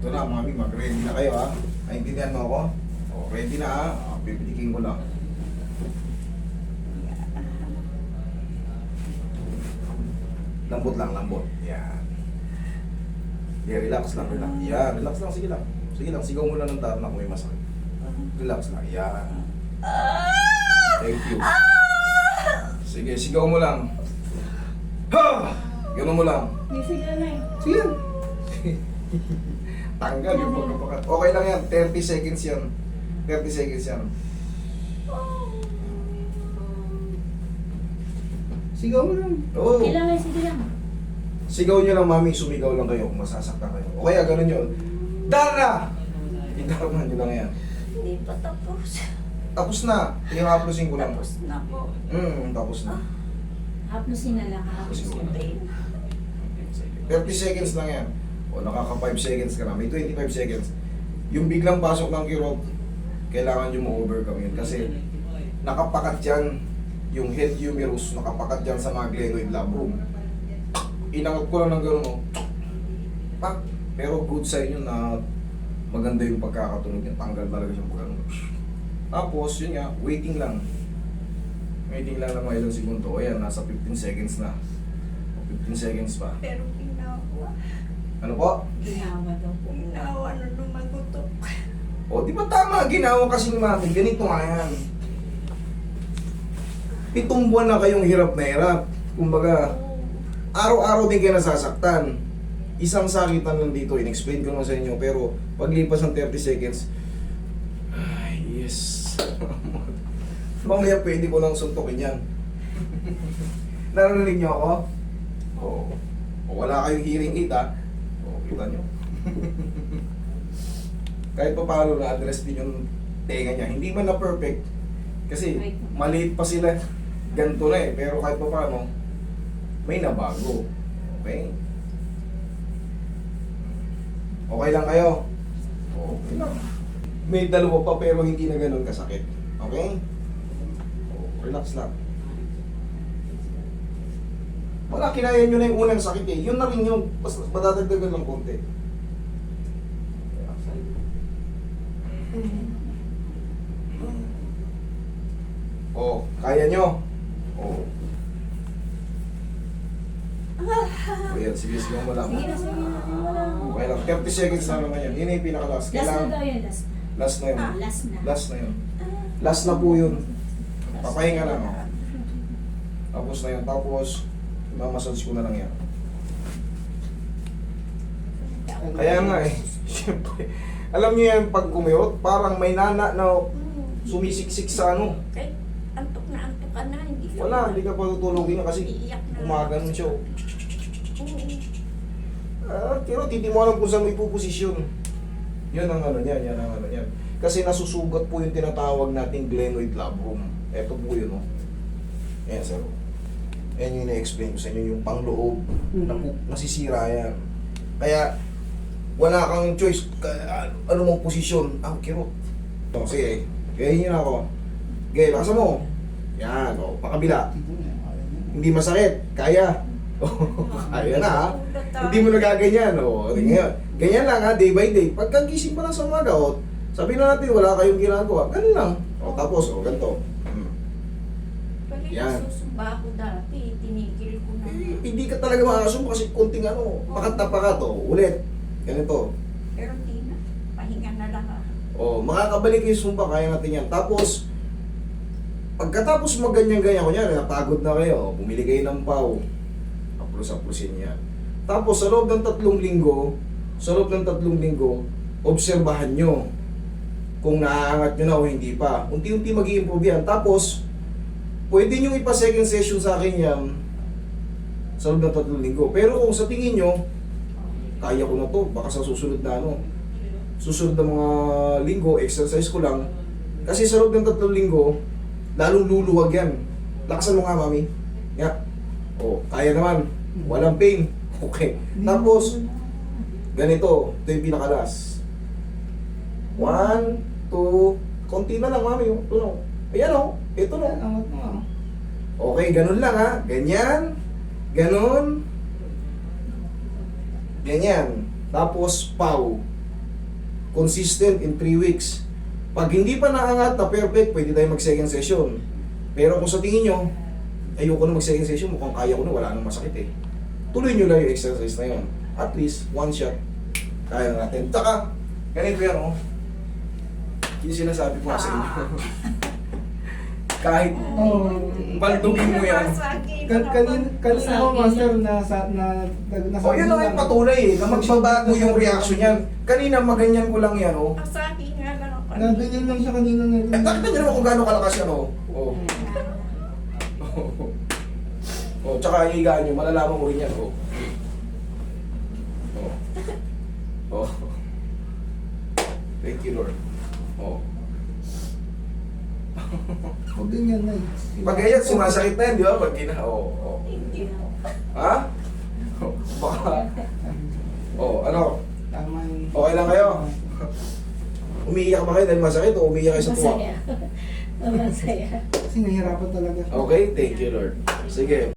Ito na, mami, mag-ready na kayo, ha? Naintindihan mo ako? O, ready na, ha? Pipitikin ko lang. Lambot lang, lambot. Yan. Yeah, relax lang, relax. Yan, relax lang, sige lang. Sige lang, sigaw mo lang ng tarna kung may masakit. Relax lang, yan. Thank you. Sige, sigaw mo lang. Ha! Ganun mo lang. May sila na eh. Sige. Tanggal yung pagkapakat. Okay lang yan, 30 seconds yan. 30 seconds yan. Sigaw mo lang. Oo. Kailangan sige lang. Sigaw nyo lang, mami, sumigaw lang kayo kung masasaktan kayo. O kaya ganun yun. Dara! Idarman nyo lang yan. Hindi pa tapos. Tapos na. I-haplosin ko lang. Tapos na po. Tapos na. Haplusin na lang. Haplusin ko Haplusin. lang. 30 seconds lang yan. O nakaka 5 seconds ka na. May 25 seconds. Yung biglang pasok ng kirot, kailangan nyo ma-overcome yun. Kasi nakapakat yan. Yung head humerus, nakapakat yan sa mga glenoid labrum. Inangat ko lang ng gano'n, no? Pak! Pero good sign yun na maganda yung pagkakatunog niya. Tanggal talaga siyang gano'n. Tapos, yun nga, waiting lang. Waiting lang ng mga ilang segundo. Ayan, nasa 15 seconds na. O 15 seconds pa. Pero ginawa. Ano po? Ginawa daw po. Ginawa na lumagutok. O, di ba tama ginawa kasi ni mami? Ganito nga yan. 7 buwan na kayong hirap na hirap. Kumbaga, araw-araw din kayo nasasaktan. Isang sakitan lang dito, in-explain ko naman sa inyo, pero paglipas ng 30 seconds, ay, yes. Mamaya pwede ko nang suntukin yan. Narinig niyo ako? Oo. O wala kayong hearing aid, ha? O, kita niyo. Kahit pa paano na-address din yung tenga niya. Hindi man na perfect. Kasi maliit pa sila. Ganito na eh. Pero kahit pa paano, may nabago. Okay? Okay lang kayo? Okay lang. May dalawa pa pero hindi na ganun kasakit. Okay? Relax lang. Wala, kinaya nyo na yung unang sakit eh. Yun na rin yun. Mas madadagdagan ng konti. Relax lang. Oh, kaya nyo? Oh. Ayan, sige, sige mo lang. Sige na, sige na. Wala. Okay lang, 30 seconds na naman yan. Yun na yung pinaka-last. Last na daw yun, last na. Last na yun. Last na. Last na yun. Last na po yun. Papahinga lang. Oh. Tapos na yun. Tapos, mamassage ko na lang yan. Kaya nga eh. Siyempre. Alam niyo yan, pag kumiyot, parang may nana na sumisiksik sa ano. Kahit antok ka na, hindi ka. Wala, hindi ka patutulogin kasi Iiyak na. umaganon siya. Pero hindi mo alam kung saan may puposisyon. Yun ang ano niyan, yan ang ano niyan. Kasi nasusugat po yung tinatawag nating glenoid labrum. Ito po yun, oh. Ayan, sir. Ayan yung ina-explain ko sa inyo, yung pangloob, nasisira yan. Kaya, wala kang choice, ano mong posisyon, ang kirot. O, sige, gayahin nyo na ako. Gaya, lakasan mo. Yan, o, pakabila. Hindi masakit, kaya. Kaya na, ha? Hindi mo nagaganyan, o. Ganyan lang, ha, day by day. Pagkagising pa lang sa umaga, o, sabi na natin, wala kayong ginagawa. Ganun lang. O, tapos, o, ganito. Pag Yan. isusumba ako dati, tinigil ko na. Hindi ka talaga makakasumpa kasi konting ano, pakat na pakat, o, ulit. Ganito. Pero di na. Pahinga na lang ako. O, makakabalik yung sumpa, kaya natin yan. Tapos, pagkatapos mag-ganyan-ganyan, kunyari, napagod na kayo, bumili kayo ng pau, aplos-aplosin yan. Tapos, sa loob ng 3 linggo, obserbahan nyo kung naaangat nyo na o hindi pa. Unti-unti mag-i-improve yan. Tapos, pwede nyo ipa-second session sa akin yan sa loob ng 3 linggo. Pero kung sa tingin nyo, kaya ko na to, baka sa susunod na ano, susunod na mga linggo, exercise ko lang. Kasi sa loob ng 3 linggo, lalong luluwag yan. Lakasan mo nga, mami. Yeah. O, kaya naman. Walang pain. Okay. Tapos, ganito. Ito yung pinakalas. 1, 2, konti na lang, mami. Ito na. Ayan o. Ito na. Okay, ganun lang ha. Ganyan. Ganun. Ganyan. Tapos, pau. consistent in 3 weeks. Pag hindi pa naangat na perfect, pwede tayo mag-second session. Pero kung sa tingin nyo, ayoko na mag-second session, mukhang kaya ko na, wala nang masakit eh. Tuloy nyo lang yung exercise na yun. At least, one shot, kaya na natin. Tsaka, ganito yan oh. Yung sinasabi ko nga sa inyo. Kahit baldugin mo yan. Kanina ako, master, nasa O yun lang yung patunay eh, na magbabago yung reaction yan. Kanina maganyan ko lang yan oh. Asagi nga lang ako. Ganyan lang siya kanina na. Eh, nakita nyo naman kung gaano kalakas yan oh. Oh. Oh, tsaka higaan nyo, malalaman mo rin yan oh. Oh. Oh. Thank you Lord. Oh. Huwag ganyan na eh. Pag ganyan, sumasakit na yan, di ba? Pag gina, oh, oh. Hindi mo. Ha? Oh, baka. Oh, ano? Tama yung... Okay lang kayo? Umiiyak ba kayo dahil masakit o umiiyak kayo sa tuwa? Masaya. Masaya. Kasi nahihirapan talaga. Okay, thank you Lord. Sige.